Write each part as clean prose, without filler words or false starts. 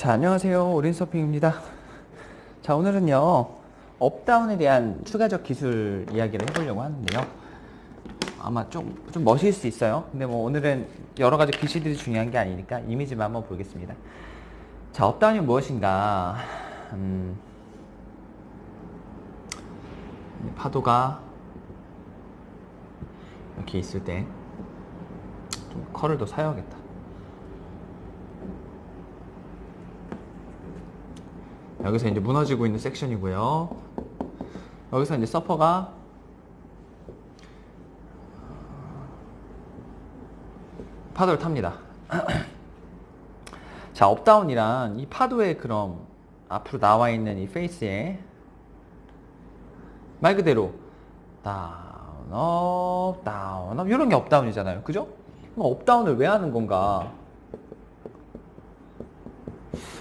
자, 안녕하세요. 오린서핑입니다. 자, 오늘은요, 업다운에 대한 추가적 기술 이야기를 해보려고 하는데요. 아마 좀 멋일 수 있어요. 근데 뭐 오늘은 여러 가지 기술들이 중요한 게 아니니까 이미지만 한번 보겠습니다. 자, 업다운이 무엇인가? 파도가 이렇게 있을 때 좀 컬을 더 사야겠다. 여기서 이제 무너지고 있는 섹션이고요. 여기서 이제 서퍼가 파도를 탑니다. 자, 업다운이란 이 파도의 그럼 앞으로 나와 있는 이 페이스에 말 그대로 다운, 업, 다운, 업 이런 게 업다운이잖아요. 그죠? 그럼 업다운을 왜 하는 건가?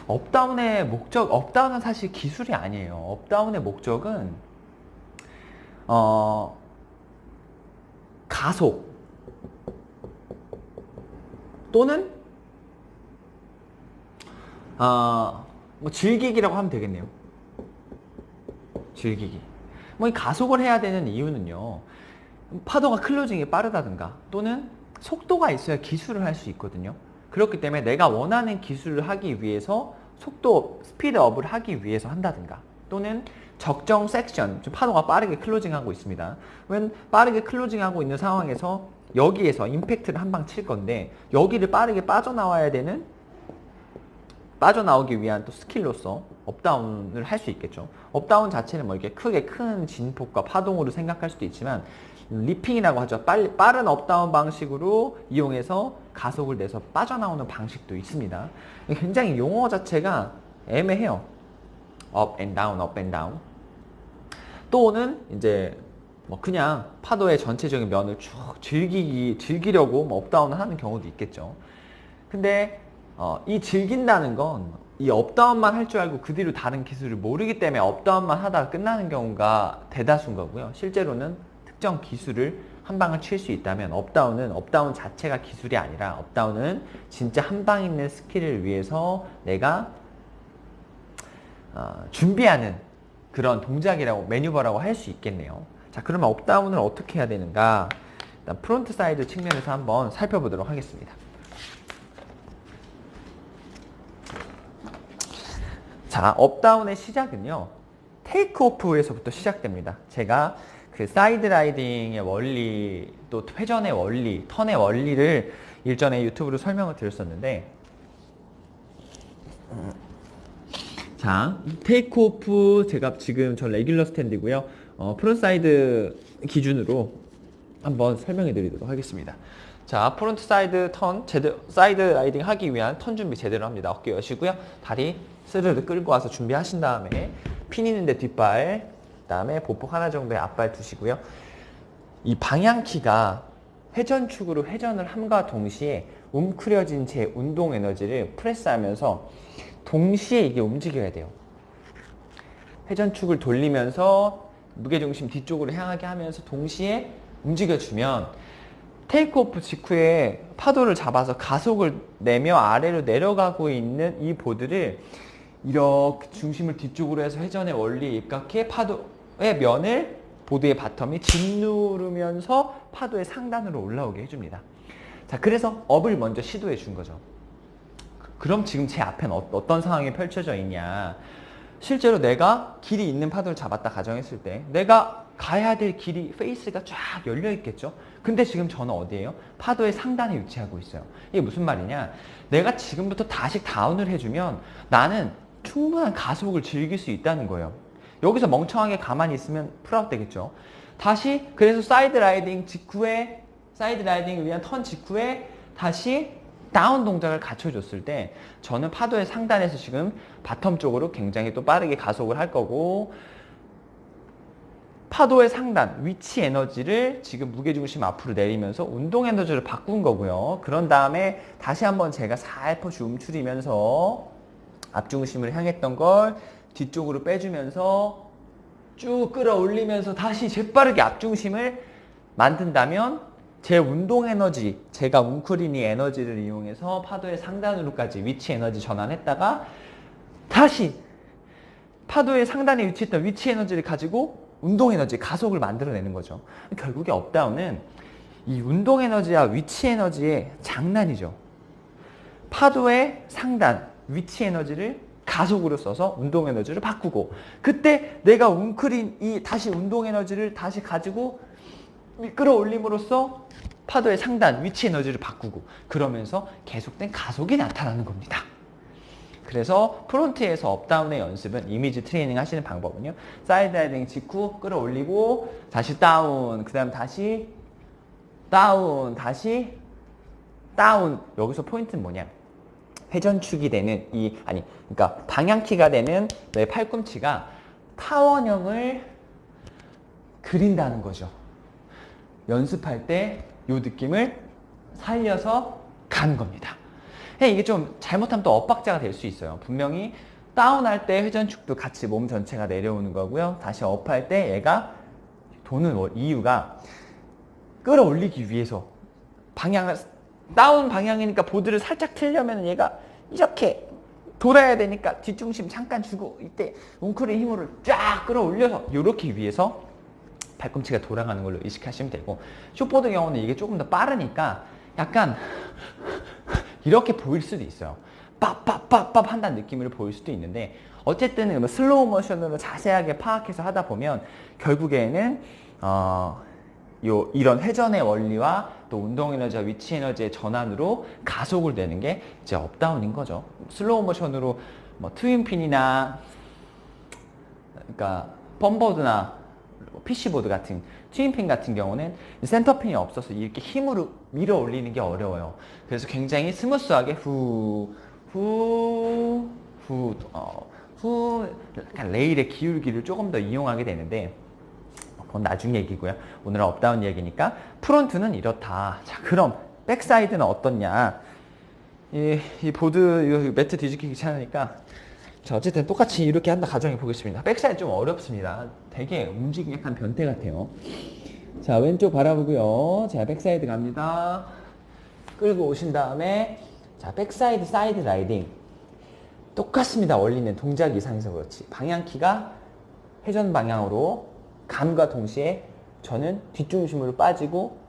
업다운의 목적, 업다운은 사실 기술이 아니에요. 업다운의 목적은 가속 또는 뭐 즐기기라고 하면 되겠네요. 즐기기. 뭐 이 가속을 해야 되는 이유는요. 파도가 클로징이 빠르다든가 또는 속도가 있어야 기술을 할 수 있거든요. 그렇기 때문에 내가 원하는 기술을 하기 위해서 속도, 스피드업을 하기 위해서 한다든가 또는 적정 섹션, 파도가 빠르게 클로징하고 있습니다. 웬 빠르게 클로징하고 있는 상황에서 여기에서 임팩트를 한 방 칠 건데 여기를 빠르게 빠져나와야 되는 빠져나오기 위한 또 스킬로서 업다운을 할 수 있겠죠. 업다운 자체는 뭐 이렇게 크게 큰 진폭과 파동으로 생각할 수도 있지만 리핑이라고 하죠. 빠른 업다운 방식으로 이용해서 가속을 내서 빠져나오는 방식도 있습니다. 굉장히 용어 자체가 애매해요. up and down, up and down. 또는 이제 뭐 그냥 파도의 전체적인 면을 쭉 즐기려고 뭐 업다운을 하는 경우도 있겠죠. 근데 이 즐긴다는 건 이 업다운만 할 줄 알고 그 뒤로 다른 기술을 모르기 때문에 업다운만 하다가 끝나는 경우가 대다수인 거고요. 실제로는 특정 기술을 한 방을 칠 수 있다면 업다운은 업다운 자체가 기술이 아니라 업다운은 진짜 한 방 있는 스킬을 위해서 내가 준비하는 그런 동작이라고 매뉴버라고 할 수 있겠네요. 자, 그러면 업다운을 어떻게 해야 되는가? 일단 프론트 사이드 측면에서 한번 살펴보도록 하겠습니다. 자, 업다운의 시작은요, 테이크오프에서부터 시작됩니다. 제가 그 사이드 라이딩의 원리, 또 회전의 원리, 턴의 원리를 일전에 유튜브로 설명을 드렸었는데, 자, 테이크오프, 제가 지금 저 레귤러 스탠드고요. 프론트 사이드 기준으로 한번 설명해 드리도록 하겠습니다. 자, 프론트 사이드 턴, 사이드 라이딩 하기 위한 턴 준비 제대로 합니다. 어깨 여시고요. 다리 스르르 끌고 와서 준비하신 다음에 핀 있는데 뒷발, 그 다음에 보폭 하나 정도의 앞발 두시고요. 이 방향키가 회전축으로 회전을 함과 동시에 웅크려진 제 운동 에너지를 프레스하면서 동시에 이게 움직여야 돼요. 회전축을 돌리면서 무게중심 뒤쪽으로 향하게 하면서 동시에 움직여주면 테이크오프 직후에 파도를 잡아서 가속을 내며 아래로 내려가고 있는 이 보드를 이렇게 중심을 뒤쪽으로 해서 회전의 원리에 입각해 파도의 면을 보드의 바텀이 짓누르면서 파도의 상단으로 올라오게 해줍니다. 자, 그래서 업을 먼저 시도해 준 거죠. 그럼 지금 제 앞엔 어떤 상황이 펼쳐져 있냐. 실제로 내가 길이 있는 파도를 잡았다 가정했을 때 내가 가야 될 길이 페이스가 쫙 열려 있겠죠. 근데 지금 저는 어디예요? 파도의 상단에 위치하고 있어요. 이게 무슨 말이냐, 내가 지금부터 다시 다운을 해주면 나는 충분한 가속을 즐길 수 있다는 거예요. 여기서 멍청하게 가만히 있으면 풀아웃 되겠죠. 다시 그래서 사이드 라이딩을 위한 턴 직후에 다시 다운 동작을 갖춰줬을 때 저는 파도의 상단에서 지금 바텀 쪽으로 굉장히 또 빠르게 가속을 할 거고, 파도의 상단, 위치 에너지를 지금 무게중심 앞으로 내리면서 운동 에너지를 바꾼 거고요. 그런 다음에 다시 한번 제가 살포시 움츠리면서 앞중심을 향했던 걸 뒤쪽으로 빼주면서 쭉 끌어올리면서 다시 재빠르게 앞중심을 만든다면 제 운동 에너지, 제가 웅크린 이 에너지를 이용해서 파도의 상단으로까지 위치 에너지 전환했다가 다시 파도의 상단에 위치했던 위치 에너지를 가지고 운동 에너지, 가속을 만들어내는 거죠. 결국에 업다운은 이 운동 에너지와 위치 에너지의 장난이죠. 파도의 상단, 위치 에너지를 가속으로 써서 운동 에너지를 바꾸고, 그때 내가 웅크린 이 다시 운동 에너지를 다시 가지고 끌어올림으로써 파도의 상단, 위치 에너지를 바꾸고, 그러면서 계속된 가속이 나타나는 겁니다. 그래서 프론트에서 업다운의 연습은, 이미지 트레이닝 하시는 방법은요, 사이드 라이딩 직후 끌어올리고 다시 다운, 그 다음 다시 다운, 다시 다운. 여기서 포인트는 뭐냐, 회전축이 되는 그러니까 방향키가 되는 내 팔꿈치가 타원형을 그린다는 거죠. 연습할 때 이 느낌을 살려서 가는 겁니다. 이게 좀 잘못하면 또 엇박자가 될 수 있어요. 분명히 다운할 때 회전축도 같이 몸 전체가 내려오는 거고요. 다시 업할 때 얘가 도는 이유가 끌어올리기 위해서, 방향을 다운 방향이니까 보드를 살짝 틀려면 얘가 이렇게 돌아야 되니까 뒷중심 잠깐 주고, 이때 웅크린 힘으로 쫙 끌어올려서 이렇게 위해서 발꿈치가 돌아가는 걸로 의식하시면 되고, 숏보드 경우는 이게 조금 더 빠르니까 약간 이렇게 보일 수도 있어요. 빡빡빡빡 한다는 느낌으로 보일 수도 있는데, 어쨌든 슬로우 모션으로 자세하게 파악해서 하다 보면 결국에는 이런 회전의 원리와 또 운동 에너지와 위치 에너지의 전환으로 가속을 내는 게 이제 업다운인 거죠. 슬로우 모션으로 뭐 트윈핀이나, 그러니까 펌보드나 PC보드 같은 트윈핀 같은 경우는 센터핀이 없어서 이렇게 힘으로 밀어 올리는 게 어려워요. 그래서 굉장히 스무스하게 후 약간 레일의 기울기를 조금 더 이용하게 되는데, 그건 나중 얘기고요. 오늘은 업다운 얘기니까 프론트는 이렇다. 자, 그럼 백사이드는 어떻냐? 이 보드, 이 매트 뒤집기 귀찮으니까, 자, 어쨌든 똑같이 이렇게 한다 가정해 보겠습니다. 백사이드 좀 어렵습니다. 되게 움직임이 약간 변태 같아요. 자, 왼쪽 바라보고요. 자, 백사이드 갑니다. 끌고 오신 다음에, 자, 백사이드 사이드 라이딩 똑같습니다. 원리는 동작 이상해서 그렇지. 방향키가 회전 방향으로 감과 동시에 저는 뒷중심으로 빠지고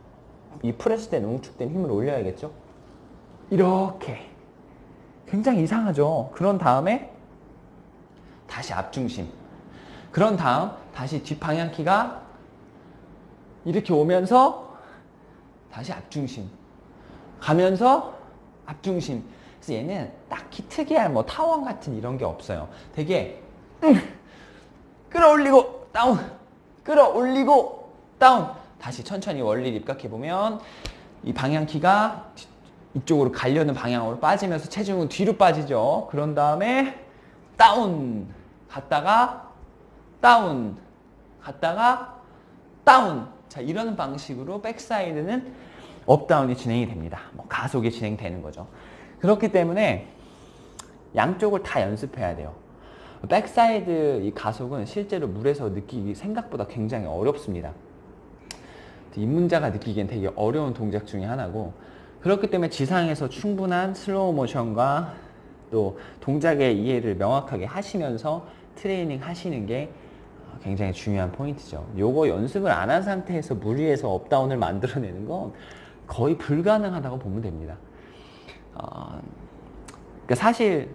이 프레스된 웅축된 힘을 올려야겠죠. 이렇게 굉장히 이상하죠. 그런 다음에 다시 앞중심, 그런 다음 다시 뒷방향키가 이렇게 오면서 다시 앞중심 가면서 앞중심. 그래서 얘는 딱히 특이한 뭐 타원 같은 이런 게 없어요. 되게 끌어올리고 다운, 끌어올리고 다운. 다시 천천히 원리를 입각해보면 이 방향키가 이쪽으로 가려는 방향으로 빠지면서 체중은 뒤로 빠지죠. 그런 다음에 다운 갔다가 다운 갔다가 다운. 자, 이런 방식으로 백사이드는 업다운이 진행이 됩니다. 뭐 가속이 진행되는 거죠. 그렇기 때문에 양쪽을 다 연습해야 돼요. 백사이드 이 가속은 실제로 물에서 느끼기 생각보다 굉장히 어렵습니다. 입문자가 느끼기엔 되게 어려운 동작 중에 하나고, 그렇기 때문에 지상에서 충분한 슬로우 모션과 또 동작의 이해를 명확하게 하시면서 트레이닝 하시는 게 굉장히 중요한 포인트죠. 요거 연습을 안 한 상태에서 물 위에서 업다운을 만들어내는 건 거의 불가능하다고 보면 됩니다. 그러니까 사실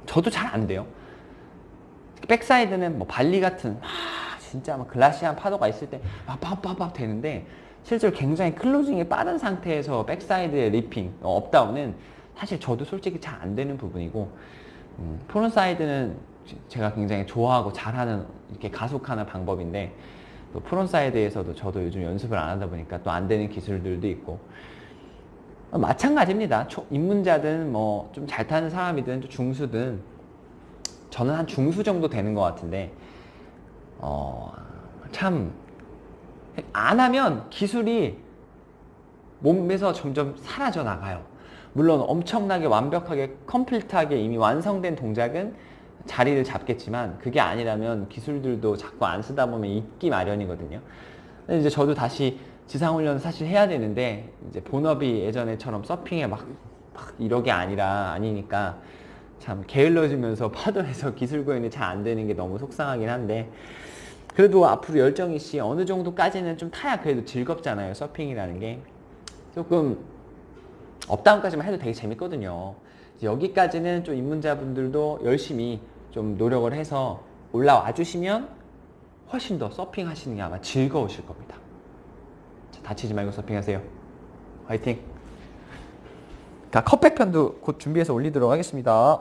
저도 잘 안 돼요. 백사이드는 뭐 발리 같은 진짜 막 글라시한 파도가 있을 때 빡빡빡 되는데, 실제로 굉장히 클로징이 빠른 상태에서 백사이드의 리핑, 업다운은 사실 저도 솔직히 잘 안 되는 부분이고, 프론사이드는 제가 굉장히 좋아하고 잘하는 이렇게 가속하는 방법인데, 또 프론사이드에서도 저도 요즘 연습을 안 하다 보니까 또 안 되는 기술들도 있고, 마찬가지입니다. 입문자든 뭐 좀 잘 타는 사람이든 중수든, 저는 한 중수 정도 되는 것 같은데, 참 안 하면 기술이 몸에서 점점 사라져 나가요. 물론 엄청나게 완벽하게 컴플리트하게 이미 완성된 동작은 자리를 잡겠지만, 그게 아니라면 기술들도 자꾸 안 쓰다 보면 잊기 마련이거든요. 근데 이제 저도 다시 지상훈련을 사실 해야 되는데, 이제 본업이 예전에처럼 서핑에 막 이러게 아니니까 참 게을러지면서 파도에서 기술 구현이 잘 안 되는 게 너무 속상하긴 한데, 그래도 앞으로 열정이 씨 어느 정도까지는 좀 타야 그래도 즐겁잖아요. 서핑이라는 게 조금 업다운까지만 해도 되게 재밌거든요. 여기까지는 좀 입문자분들도 열심히 좀 노력을 해서 올라와 주시면 훨씬 더 서핑 하시는 게 아마 즐거우실 겁니다. 자, 다치지 말고 서핑하세요. 화이팅! 자, 컵백 편도 곧 준비해서 올리도록 하겠습니다.